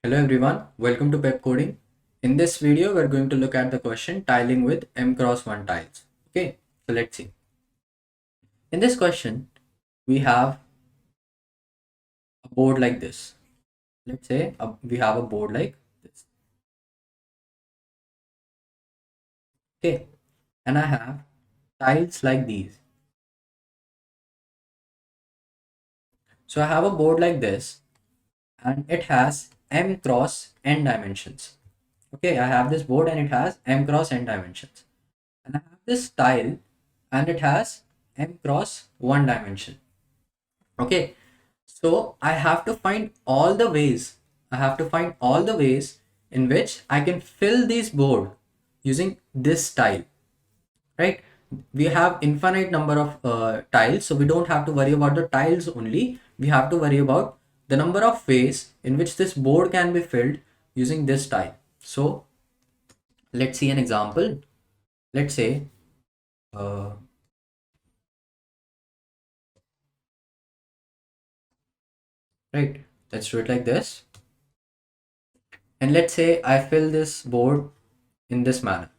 Hello everyone, welcome to Pep Coding. In this video, we're going to look at the question tiling with m cross 1 tiles. Okay, so let's see. In this question, we have a board like this. Let's say we have a board like this. Okay, and I have tiles like these. So I have a board like this and it has m cross n dimensions. Okay, I have this board and it has m cross n dimensions. And I have this tile and it has m cross 1 dimension. Okay, so I have to find all the ways. I have to find all the ways in which I can fill this board using this tile, right? We have infinite number of tiles, so we don't have to worry about the tiles only. We have to worry about the number of ways in which this board can be filled using this tile. So let's see an example. Let's say uh, right, let's do it like this. And let's say I fill this board in this manner,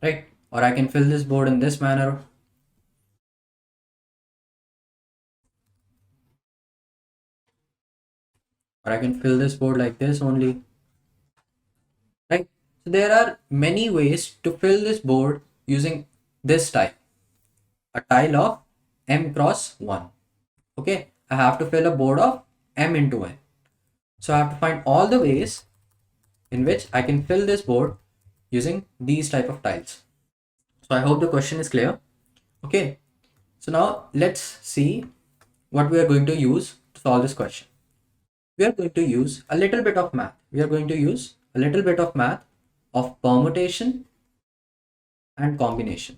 right? Or I can fill this board in this manner, or I can fill this board like this only, right? So there are many ways to fill this board using this tile, a tile of m cross 1. Okay, I have to fill a board of m into n. So I have to find all the ways in which I can fill this board using these type of tiles. So I hope the question is clear. Okay, so now let's see what we are going to use to solve this question. We are going to use a little bit of math. We are going to use a little bit of math of permutation and combination.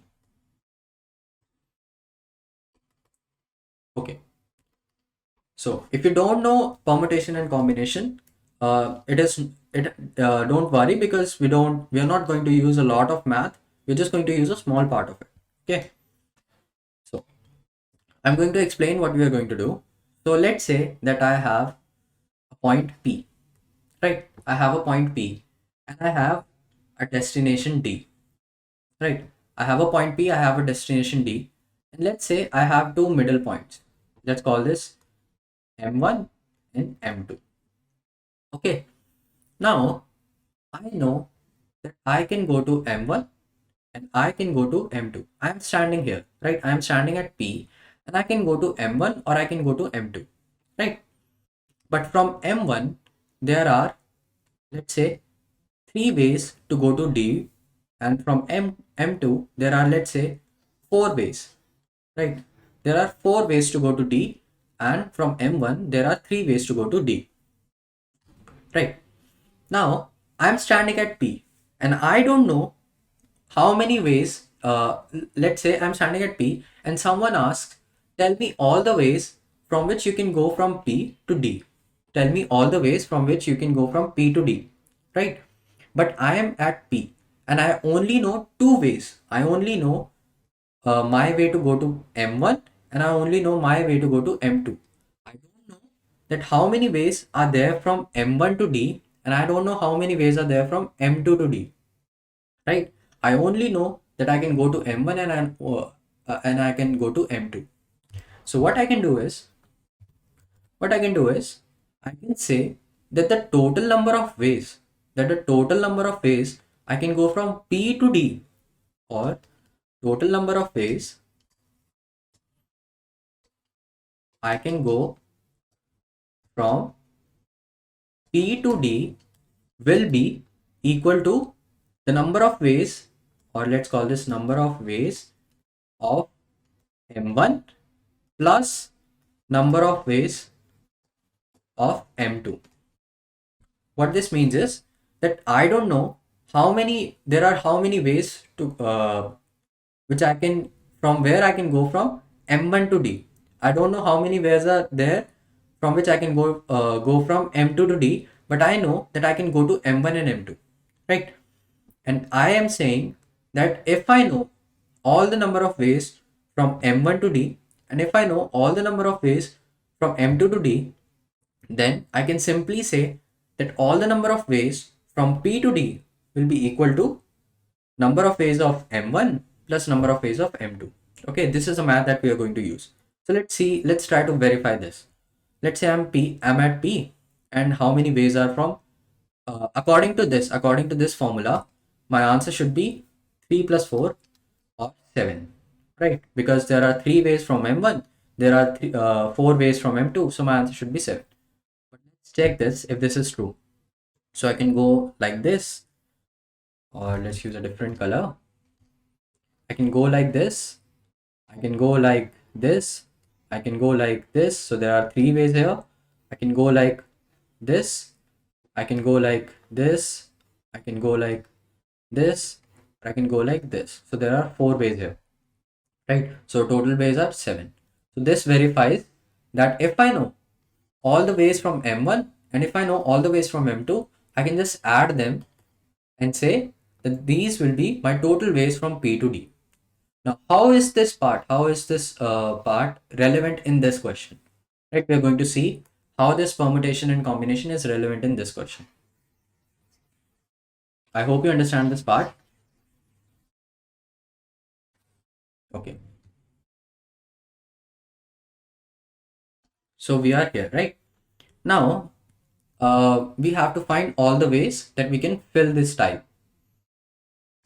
Okay. So if you don't know permutation and combination, don't worry, because we are not going to use a lot of math. We're just going to use a small part of it. Okay. So I'm going to explain what we are going to do. So let's say that I have a point P, right? I have a point P and I have a destination D, right? I have a point P, I have a destination D, and let's say I have two middle points. Let's call this M1 and M2. Okay, now I know that I can go to M1 and I can go to M2. I'm standing here, right? I'm standing at P and I can go to M1 or I can go to M2, right? But from M1, there are, let's say, three ways to go to D, and from M2 there are, let's say, four ways, right? There are four ways to go to D, and from M1 there are three ways to go to D, right? Now I'm standing at P and I don't know how many ways. Let's say I'm standing at P and someone asks, tell me all the ways from which you can go from P to D. Tell me all the ways from which you can go from P to D, right? But I am at P and I only know two ways. I only know my way to go to M1 and I only know my way to go to M2. I don't know that how many ways are there from M1 to D, and I don't know how many ways are there from M2 to D, right? I only know that I can go to M1 and I can go to M2. So what I can do is I can say that the total number of ways I can go from P to D, or total number of ways I can go from P to D will be equal to the number of ways, or let's call this number of ways of M1 plus number of ways of M2. What this means is that I don't know how many ways to which I can, from where I can go from M1 to D. I don't know how many ways are there from which I can go from M2 to D, but I know that I can go to M1 and M2, right? And I am saying that if I know all the number of ways from M1 to D, and if I know all the number of ways from M2 to D, then I can simply say that all the number of ways from P to D will be equal to number of ways of M1 plus number of ways of M2. Okay, this is a math that we are going to use. So let's try to verify this. Let's say I'm at P, and how many ways are from, according to this formula, my answer should be 3 plus 4 or 7, right? Because there are 3 ways from M1, there are 4 ways from M2, so my answer should be 7. But let's check this if this is true. So I can go like this, or let's use a different color. I can go like this, I can go like this, I can go like this. So there are 3 ways here. I can go like this, I can go like this, I can go like this, I can go like this. So there are 4 ways here, right? So total ways are 7. So this verifies that if I know all the ways from M1 and if I know all the ways from M2, I can just add them and say that these will be my total ways from P to D. Now, how is this part relevant in this question? Right, we're going to see how this permutation and combination is relevant in this question. I hope you understand this part. Okay. So we are here, right? Now, we have to find all the ways that we can fill this tile.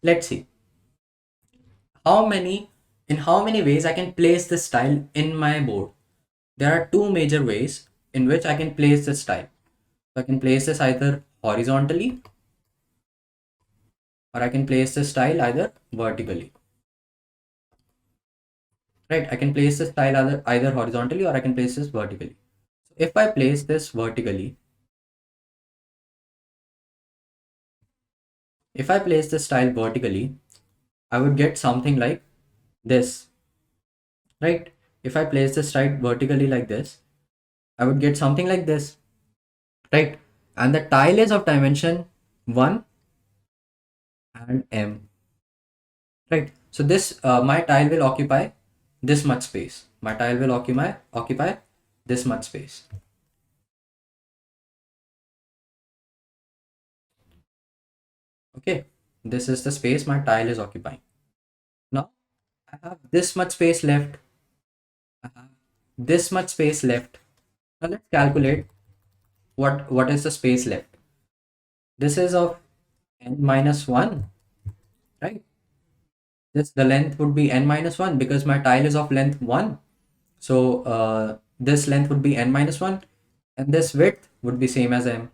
Let's see in how many ways I can place this tile in my board. There are 2 major ways in which I can place this tile. So I can place this either horizontally, or I can place this tile either vertically. Right, I can place this tile either horizontally or I can place this vertically. So if I place this vertically, I would get something like this, right? If I place this tile vertically like this, I would get something like this, right? And the tile is of dimension 1 and M, right? So this my tile will occupy this much space. My tile will occupy this much space. Okay, this is the space my tile is occupying. Now I have this much space left. I have this much space left. Now let's calculate what is the space left. This is of n minus 1, right? The length would be n minus 1 because my tile is of length 1. So this length would be n minus 1 and this width would be same as m,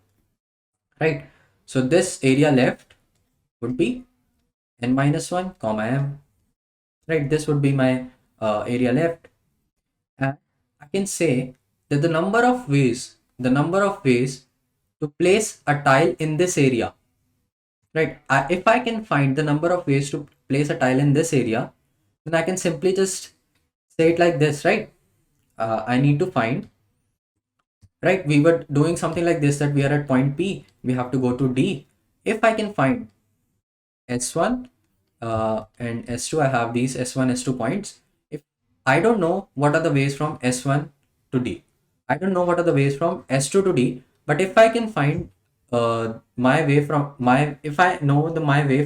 right? So this area left would be n minus 1 comma m, right? This would be my area left, and I can say that the number of ways to place a tile in this area, right? If I can find the number of ways to place a tile in this area, then I can simply just say it like this, right? I need to find, right? We were doing something like this, that we are at point P, we have to go to D. If I can find S1 and S2, I have these S1, S2 points. If I don't know what are the ways from S1 to D, I don't know what are the ways from S2 to D, but if I can find if I know my way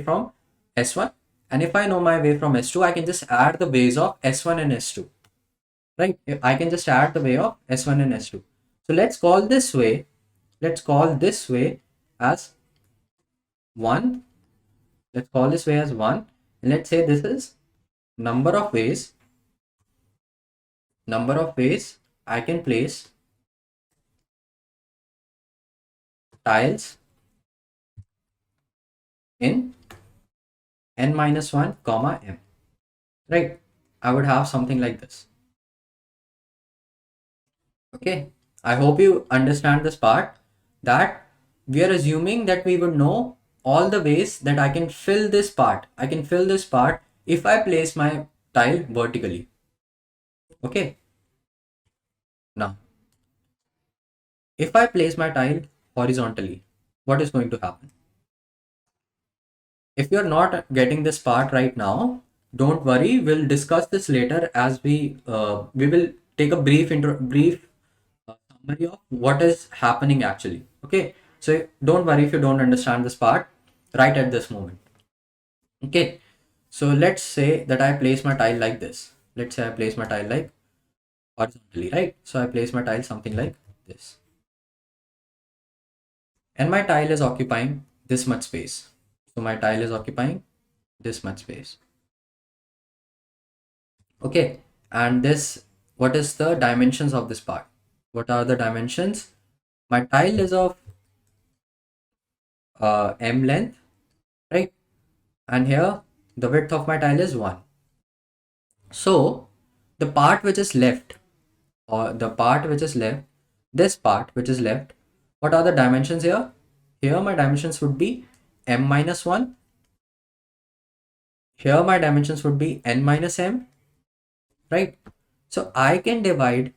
from S1 and if I know my way from S2, I can just add the ways of S1 and S2, right? I can just add the way of S1 and S2. So let's call this way as 1. Let's call this way as 1, and let's say this is number of ways I can place tiles in n minus 1 comma m, right? I would have something like this. Okay, I hope you understand this part, that we are assuming that we would know all the ways that I can fill this part. I can fill this part if I place my tile vertically. Okay. Now, if I place my tile horizontally, what is going to happen? If you're not getting this part right now, don't worry. We'll discuss this later as we will take a brief summary of what is happening actually. Okay, so don't worry if you don't understand this part right at this moment. Okay, so let's say that I place my tile like this. Let's say I place my tile like horizontally, right? So I place my tile something like this, and my tile is occupying this much space. So my tile is occupying this much space. Okay, and this, what is the dimensions of this part? What are the dimensions? My tile is of m length, right? And here the width of my tile is 1. So the part which is left, or the part which is left, this part which is left, what are the dimensions here? Here my dimensions would be m minus 1. Here my dimensions would be n minus m, right? So I can divide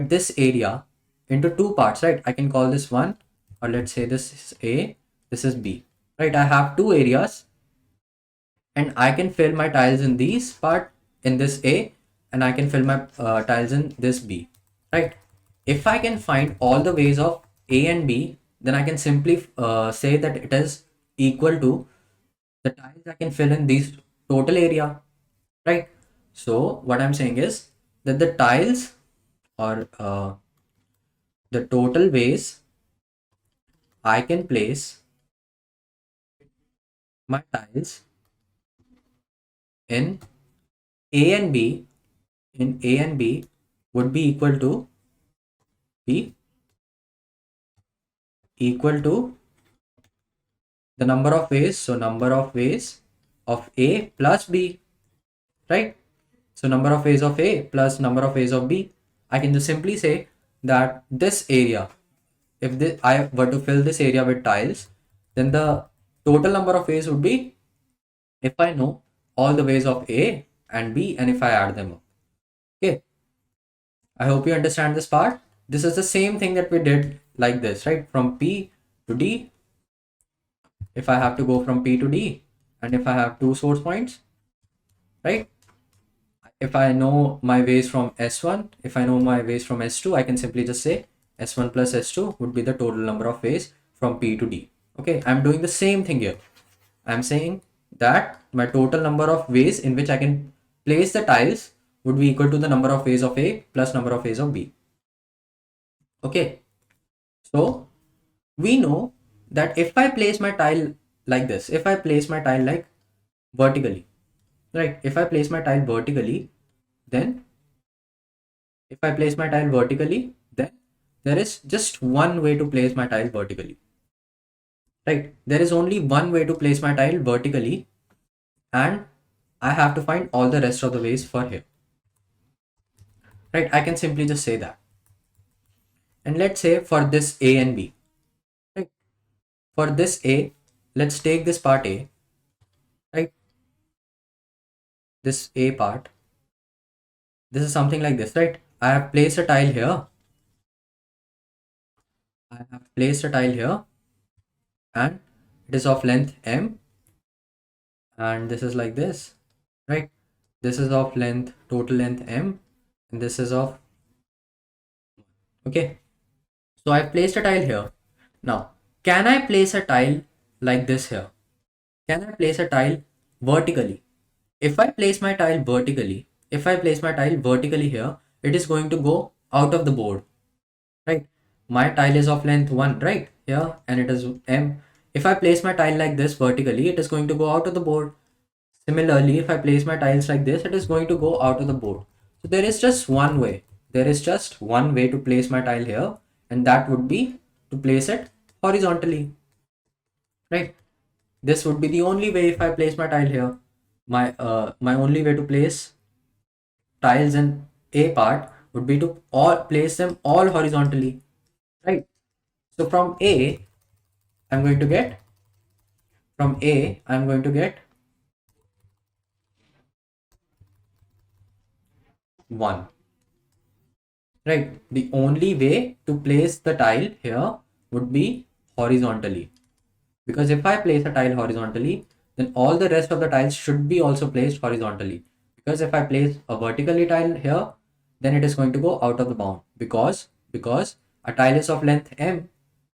this area into two parts, right? I can call this one, or let's say this is A, this is B, right? I have two areas, and I can fill my tiles in these part, in this A, and I can fill my tiles in this B, right? If I can find all the ways of A and B, then I can simply say that it is equal to the tiles I can fill in these total area, right? So what I'm saying is that the tiles, or the total ways I can place my tiles in A and B, would be equal to the number of ways, so number of ways of A plus B, right? So number of ways of A plus number of ways of B. I can just simply say that this area, if I were to fill this area with tiles, then the total number of ways would be, if I know all the ways of A and B, and if I add them up. Okay, I hope you understand this part. This is the same thing that we did like this, right? From P to D. If I have to go from P to D, and if I have two source points, right? If I know my ways from S1, if I know my ways from S2, I can simply just say S1 plus S2 would be the total number of ways from P to D. Okay, I'm doing the same thing here. I'm saying that my total number of ways in which I can place the tiles would be equal to the number of ways of A plus number of ways of B. Okay, so we know that if I place my tile like this, if I place my tile like vertically, right? If I place my tile vertically, then there is just one way to place my tile vertically, right? There is only one way to place my tile vertically, and I have to find all the rest of the ways for here, right? I can simply just say that. And let's say for this A and B, right? For this A, let's take this part A, right? This A part, this is something like this, right? I have placed a tile here. And it is of length M, and this is like this, right? This is of length, total length M, and this is of, okay. So I've placed a tile here. Now, can I place a tile like this here? Can I place a tile vertically? If I place my tile vertically, here, it is going to go out of the board, right? My tile is of length 1, right? Here, and it is M. If I place my tile like this vertically, it is going to go out of the board. Similarly, if I place my tiles like this, it is going to go out of the board. So there is just one way. To place my tile here, and that would be to place it horizontally, right? This would be the only way. If I place my tile here, my only way to place tiles in A part would be to place them all horizontally, right? So from A, I'm going to get 1, right? The only way to place the tile here would be horizontally, because if I place a tile horizontally, then all the rest of the tiles should be also placed horizontally. Because if I place a vertically tile here, then it is going to go out of the bound because a tile is of length m,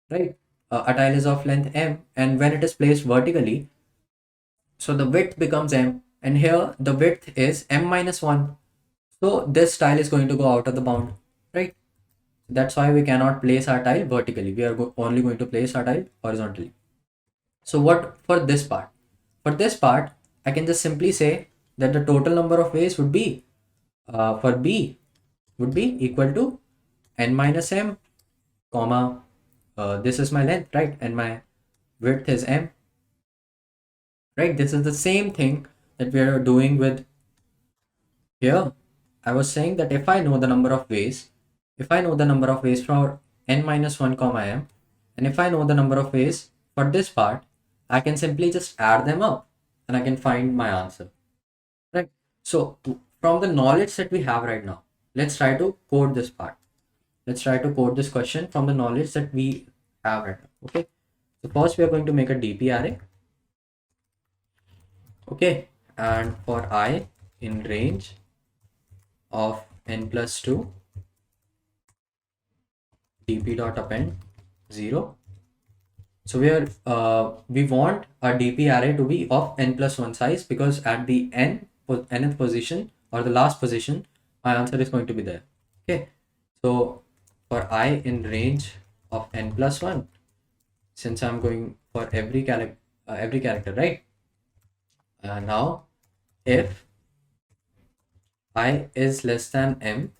right? A tile is of length m, and when it is placed vertically, so the width becomes m, and here the width is m minus 1. So this tile is going to go out of the bound, right? That's why we cannot place our tile vertically. We are only going to place our tile horizontally. So what for this part? For this part, I can just simply say that the total number of ways would be for B would be equal to n minus m, comma, this is my length, right? And my width is m, right? This is the same thing that we are doing with here. I was saying that if I know the number of ways, for n minus 1 comma m, and if I know the number of ways for this part, I can simply just add them up and I can find my answer, right? So from the knowledge that we have right now, let's try to code this part. Let's try to code this question from the knowledge that we have right now. Okay, so first we are going to make a DP array. Okay, and for I in range of n plus 2, dp dot append 0. So we want our DP array to be of n plus 1 size, because at the nth position or the last position, my answer is going to be there. Okay, so for I in range of n plus 1, since I'm going for every character, right? Now if I is less than m,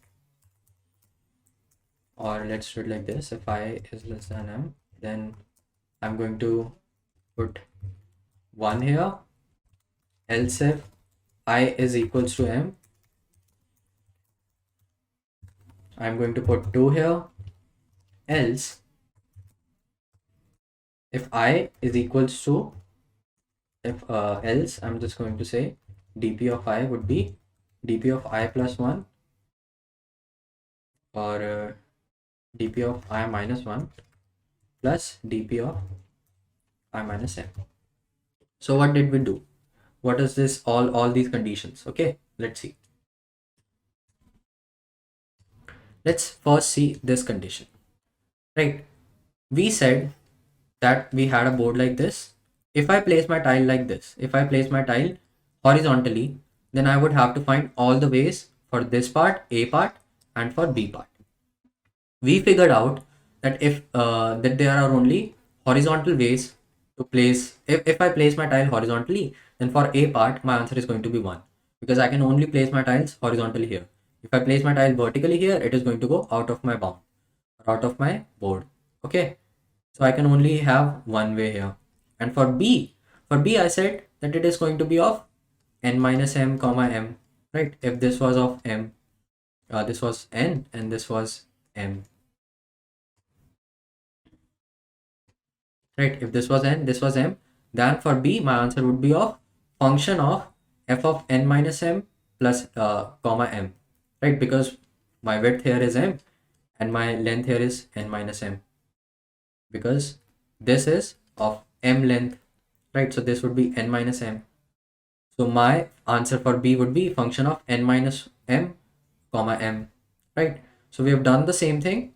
or let's do it like this, if I is less than m, then I'm going to put 1 here. Else if I is equals to m, I'm going to put 2 here. Else if I is equals to, else I'm just going to say dp of I would be dp of I plus 1, or dp of I minus 1 plus dp of I minus m. So what did we do? What is this, all these conditions? Okay, let's see. Let's first see this condition, right? We said that we had a board like this. If I place my tile like this, if I place my tile horizontally, then I would have to find all the ways for this part, A part, and for B part. We figured out that that there are only horizontal ways to place. If I place my tile horizontally, then for A part, my answer is going to be 1, because I can only place my tiles horizontally here. If I place my tile vertically here, it is going to go out of my bound, or out of my board. Okay, so I can only have one way here. And for B, I said that it is going to be of n minus m comma m, right? If this was of m, this was n, and this was m, right? If this was n, this was m, then for B, my answer would be of function of f of n minus m plus comma m, right? Because my width here is m and my length here is n minus m, because this is of m length, right? So this would be n minus m. So my answer for B would be function of n minus m comma m, right? So we have done the same thing.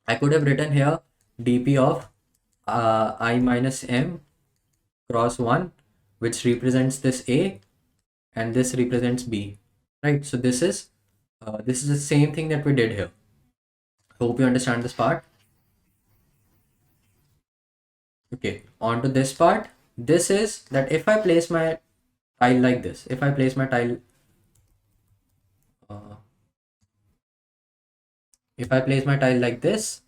I could have written here dp of I minus m cross 1, which represents this A, and this represents B, right? So this is the same thing that we did here. Hope you understand this part. Okay, on to this part. This is that if I place my tile like this, if I place my tile like this,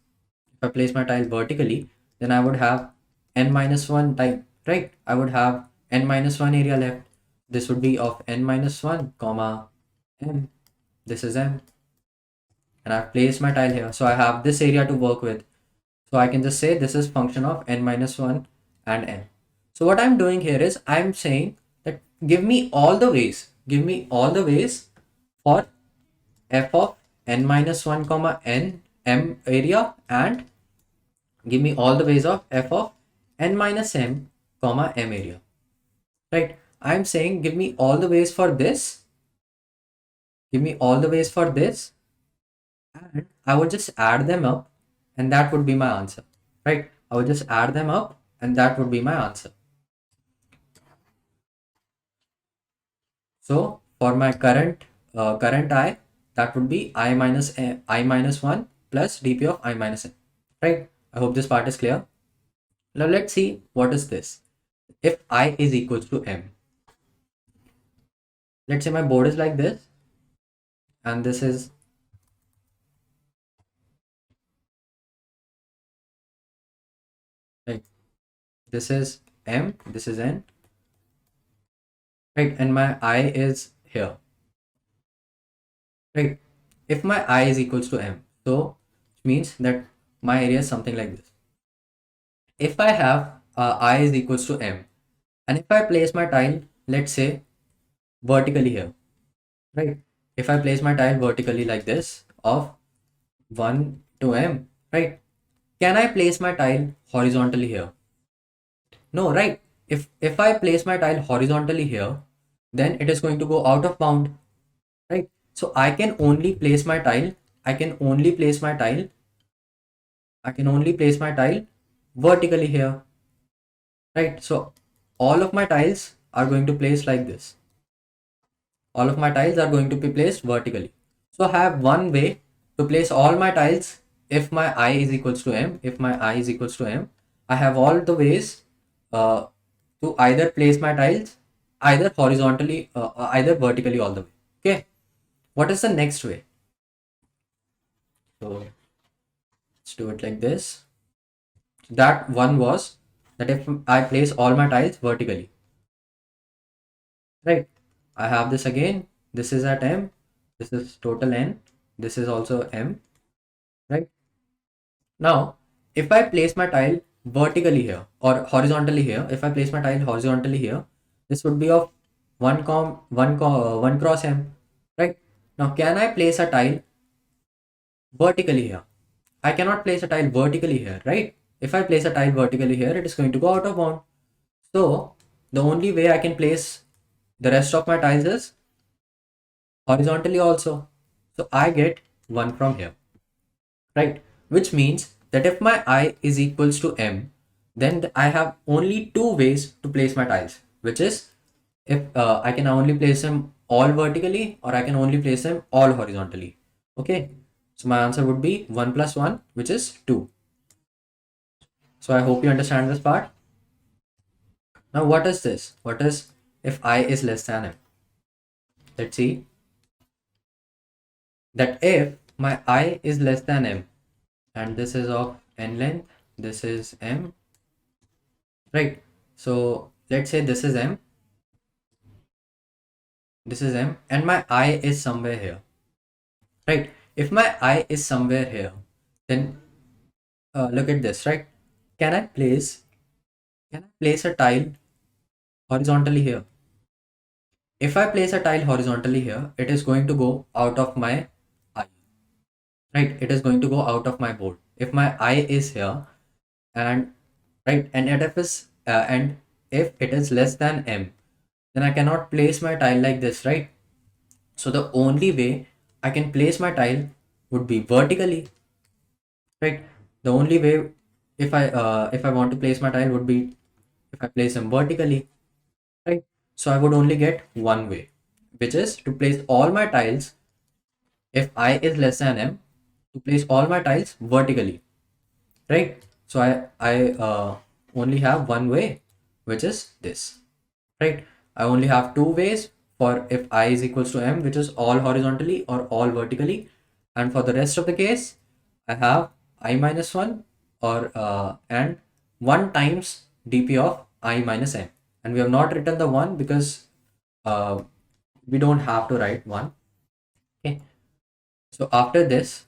if I place my tile vertically, then I would have n minus 1 tile, right? I would have n minus 1 area left. This would be of n minus 1 comma m. This is m, and I've placed my tile here, so I have this area to work with. So I can just say this is function of n minus 1 and n. So what I'm doing here is I'm saying that give me all the ways for f of n minus 1 comma n m area, and give me all the ways of f of n minus m comma m area, right? I'm saying give me all the ways for this, give me all the ways for this, and I would just add them up, and that would be my answer, right? I would just add them up, and that would be my answer. So for my current I, that would be I minus 1 plus dp of I minus n, right? I hope this part is clear. Now let's see what is this. If I is equals to m, let's say my board is like this, and this is like, this is m, this is n, right? And my I is here, right? If my I is equals to m, so it means that my area is something like this. If I have I is equals to m, and if I place my tile, let's say vertically here, right? If I place my tile vertically like this of 1 to m, right? Can I place my tile horizontally here? No, right? If I place my tile horizontally here, then it is going to go out of bound, right? So I can only place my tile, I can only place my tile, I can only place my tile vertically here, right? So all of my tiles are going to place like this. All of my tiles are going to be placed vertically. So I have one way to place all my tiles. If my I is equals to m, if my I is equals to m, I have all the ways to either place my tiles either horizontally, either vertically all the way. Okay. What is the next way? So let's do it like this. That one was that if I place all my tiles vertically, right? I have this again. This is at m. This is total n. This is also m, right? Now, if I place my tile vertically here or horizontally here, if I place my tile horizontally here, this would be of 1 cross m, right? Now, can I place a tile vertically here? I cannot place a tile vertically here, right? If I place a tile vertically here, it is going to go out of bound. So, the only way I can place the rest of my tiles is horizontally also. So, I get 1 from here, right? Which means that if my I is equals to m, then I have only two ways to place my tiles, which is if I can only place them all vertically or I can only place them all horizontally. Okay, so my answer would be 1 plus 1, which is 2. So I hope you understand this part. Now what is this? What is if I is less than m? Let's see that if my I is less than m, and this is of n length, this is m, right? So let's say this is m, this is m, and my I is somewhere here, right? If my I is somewhere here, then look at this, right? Can I place a tile horizontally here? If I place a tile horizontally here, it is going to go out of my I, right? It is going to go out of my board. If my I is here, and right, and if it is less than m, then I cannot place my tile like this, right? So the only way I can place my tile would be vertically, right? The only way if I want to place my tile would be if I place them vertically, right? So I would only get one way, which is to place all my tiles, if I is less than m, to place all my tiles vertically, right? So I only have one way, which is this, right? I only have two ways for if I is equals to m, which is all horizontally or all vertically, and for the rest of the case, I have I minus 1 or and 1 times dp of I minus m, and we have not written the 1 because we don't have to write 1. Okay, so after this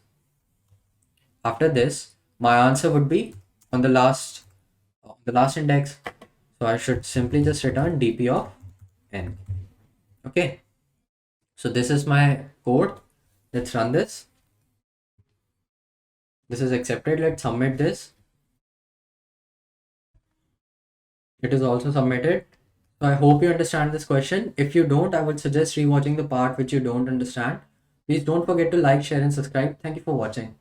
my answer would be on the last index, so I should simply just return dp of n. Okay, so this is my code. Let's run this. This is accepted. Let's submit this. It is also submitted. So I hope you understand this question. If you don't, I would suggest rewatching the part which you don't understand. Please don't forget to like, share and subscribe. Thank you for watching.